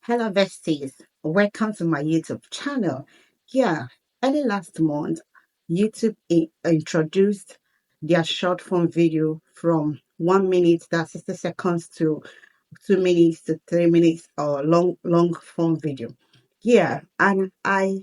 Hello, besties. Welcome to my YouTube channel. Yeah, early last month, YouTube introduced their short form video from 1 minute, that's 60 seconds, to 2 minutes to 3 minutes, or long form video. Yeah, and I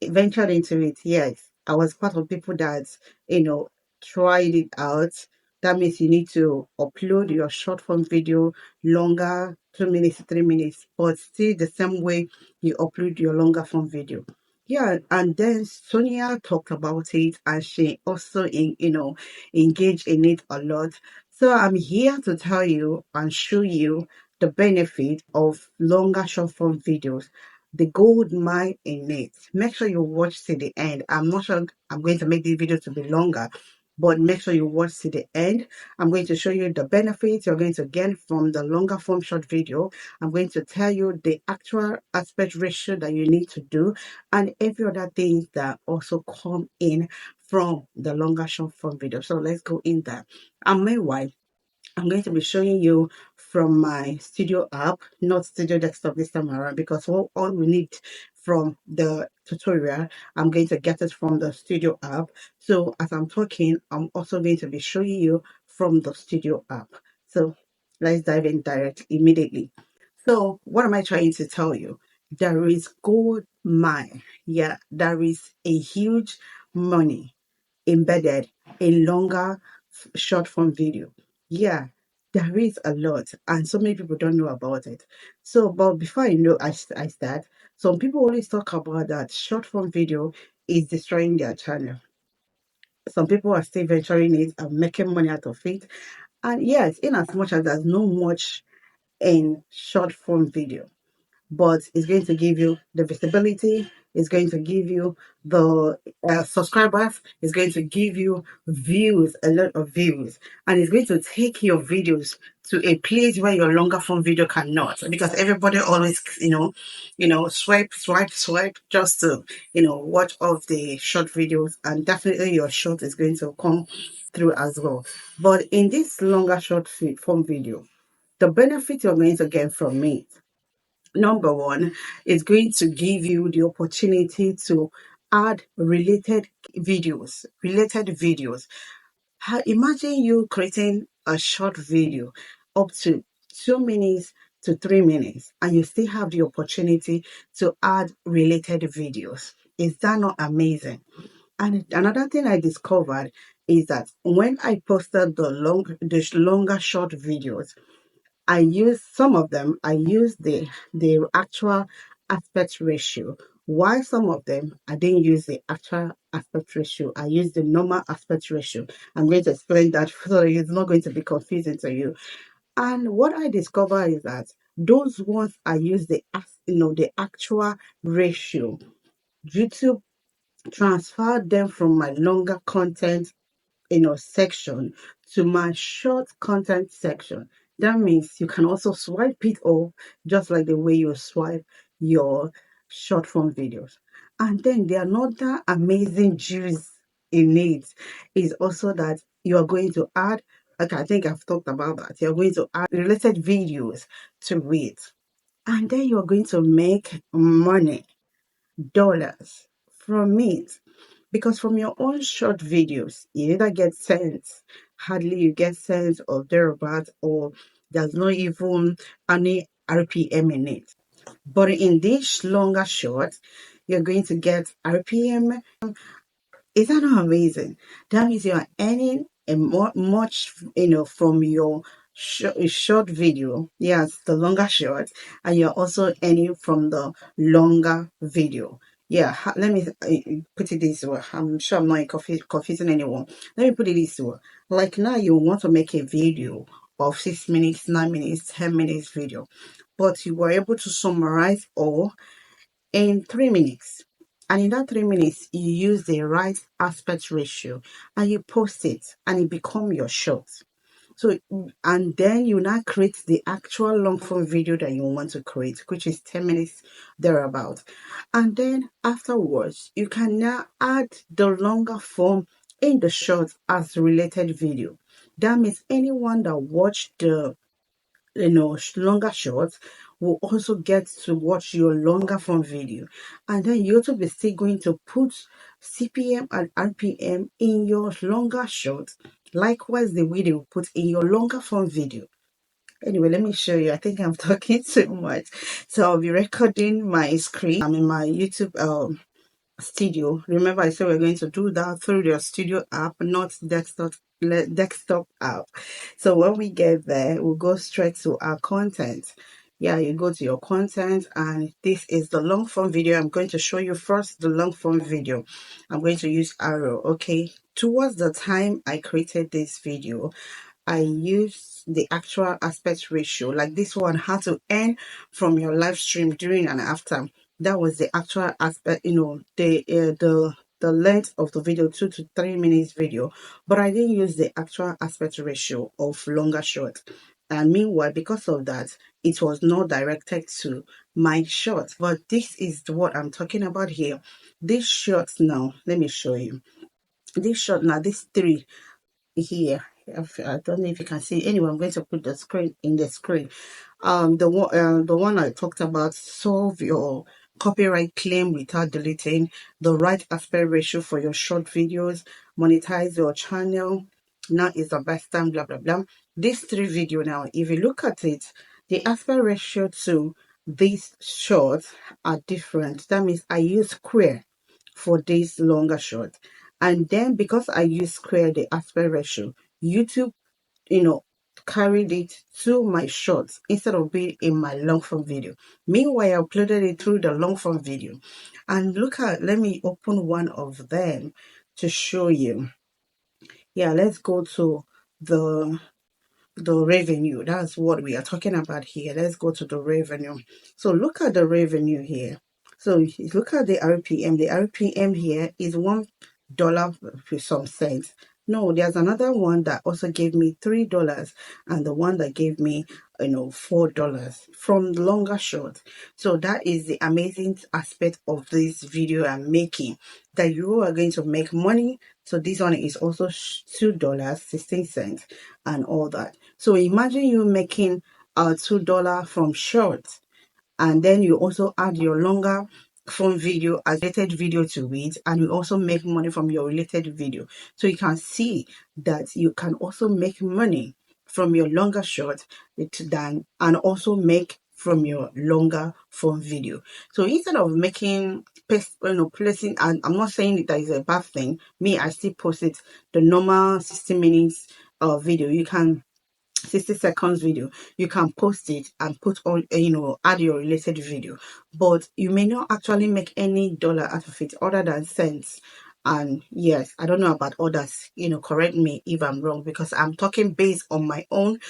ventured into it. Yes, I was part of people that, you know, tried it out. That means you need to upload your short form video longer, 2 minutes, 3 minutes, but still the same way you upload your longer form video. Yeah, and then Sonia talked about it, and she also engaged in it a lot. So I'm here to tell you and show you the benefit of longer short form videos, the gold mine in it. Make sure you watch to the end. I'm not sure I'm going to make this video to be longer, but make sure you watch to the end. I'm going to show you the benefits you're going to get from the longer form short video. I'm going to tell you the actual aspect ratio that you need to do and every other thing that also come in from the longer short form video. So let's go in there. And meanwhile, I'm going to be showing you from my studio app, not studio desktop this time around, because all we need from the tutorial, I'm going to get it from the studio app. So as I'm talking, I'm also going to be showing you from the studio app. So let's dive in direct immediately. So what am I trying to tell you? There is gold mine. Yeah, there is a huge money embedded in longer short form video. Yeah, there is a lot, and so many people don't know about it. So, but before I start, some people always talk about that short form video is destroying their channel. Some people are still venturing it and making money out of it. And yes, in as much as there's no much in short form video, but it's going to give you the visibility, it's going to give you the subscribers, it's going to give you views, a lot of views, and it's going to take your videos to a place where your longer form video cannot, because everybody always swipe just to watch all the short videos, and definitely your short is going to come through as well. But in this longer short form video, the benefit you're going to get from it, number one, is going to give you the opportunity to add related videos. Imagine you creating a short video up to 2 minutes to 3 minutes, and you still have the opportunity to add related videos. Is that not amazing? And another thing I discovered is that when I posted the longer short videos, I use some of them. I use the actual aspect ratio. Why some of them I didn't use the actual aspect ratio. I use the normal aspect ratio. I'm going to explain that so it's not going to be confusing to you. And what I discovered is that those ones I use the actual ratio. YouTube transferred them from my longer content section to my short content section. That means you can also swipe it off just like the way you swipe your short form videos. And then the another amazing juice in it is also that you are going to add, like I think I've talked about that, you're going to add related videos to it. And then you're going to make money, dollars from it. Because from your own short videos, you either get cents, hardly you get cents or thereabouts, or there's not even any RPM in it. But in this longer short, you're going to get RPM. Is that not amazing? That means you are earning a much, from your short video. Yes, the longer short, and you're also earning from the longer video. Yeah, let me put it this way. I'm sure I'm not confusing anyone. Let me put it this way. Like now, you want to make a video of 6 minutes, 9 minutes, 10 minutes video, but you were able to summarize all in 3 minutes. And in that 3 minutes, you use the right aspect ratio and you post it and it become your short. So, and then you now create the actual long form video that you want to create, which is 10 minutes thereabout. And then afterwards, you can now add the longer form in the short as related video. That means anyone that watched the longer shorts will also get to watch your longer form video. And then YouTube is still going to put CPM and RPM in your longer short. Likewise, the way they will put in your longer form video. Anyway, let me show you. I think I'm talking too much. So I'll be recording my screen. I'm in my YouTube studio. Remember, I said we're going to do that through your studio app, not desktop app. So when we get there, we'll go straight to our content. Yeah, you go to your content, and this is the long form video. I'm going to show you first the long form video. I'm going to use arrow. Okay, towards the time I created this video, I use the actual aspect ratio, like this one had to end from your live stream during and after. That was the actual aspect, the length of the video, 2 to 3 minutes video. But I didn't use the actual aspect ratio of longer short. And meanwhile, because of that, it was not directed to my short. But this is what I'm talking about here. This short now, let me show you. This short now, this three here. I don't know if you can see. Anyway, I'm going to put the screen in the screen. The one I talked about, solve your copyright claim without deleting, the right aspect ratio for your short videos, monetize your channel. Now is the best time. Blah blah blah. These three video now, if you look at it, the aspect ratio to these shorts are different. That means I use square for this longer short. And then because I use square the aspect ratio, YouTube, you know, carried it to my shorts instead of being in my long form video. Meanwhile, I uploaded it through the long form video. And look at, let me open one of them to show you. Yeah, let's go to the revenue. That's what we are talking about here. Let's go to the revenue. So look at the revenue here. So look at the RPM. The RPM here is $1 with some cents. No, there's another one that also gave me $3, and the one that gave me, $4 from longer short. So that is the amazing aspect of this video I'm making, that you are going to make money. So this one is also $2.16 and all that. So imagine you making $2 from short, and then you also add your longer form video as related video to it, and you also make money from your related video. So you can see that you can also make money from your longer short than, and also make from your longer form video. So instead of making placing, and I'm not saying that is a bad thing, me, I still post it the normal 60 minutes video. You can 60 seconds video, you can post it and put on, add your related video, but you may not actually make any dollar out of it other than cents. And yes, I don't know about others, correct me if I'm wrong, because I'm talking based on my own,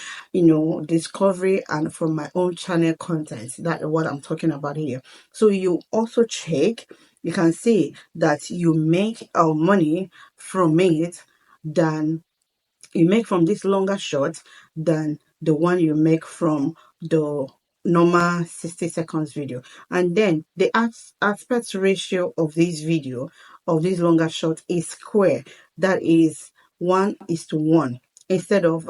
discovery and from my own channel content. That's what I'm talking about here. So you also check, you can see that you make money from it than you make from this longer shot than the one you make from the normal 60 seconds video. And then the aspect ratio of this video, of this longer shot, is square. That is 1:1 instead of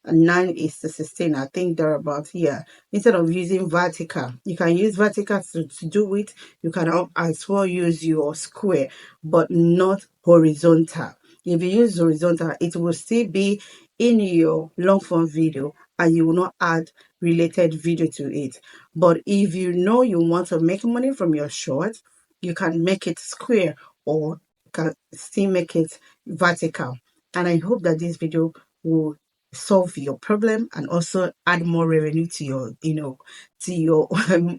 9:16. I think they're about here. Instead of using vertical, you can use vertical to do it. You can as well use your square, but not horizontal. If you use horizontal, it will still be in your long form video, and you will not add related video to it. But if you know you want to make money from your short, you can make it square, or can still make it vertical. And I hope that this video will solve your problem and also add more revenue to your, to your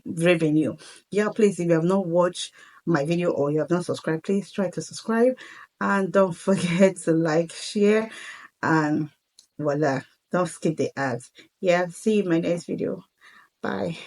revenue. Yeah, please, if you have not watched my video or you have not subscribed, please try to subscribe, and don't forget to like, share, and voila, don't skip the ads. Yeah, see you in my next video. Bye.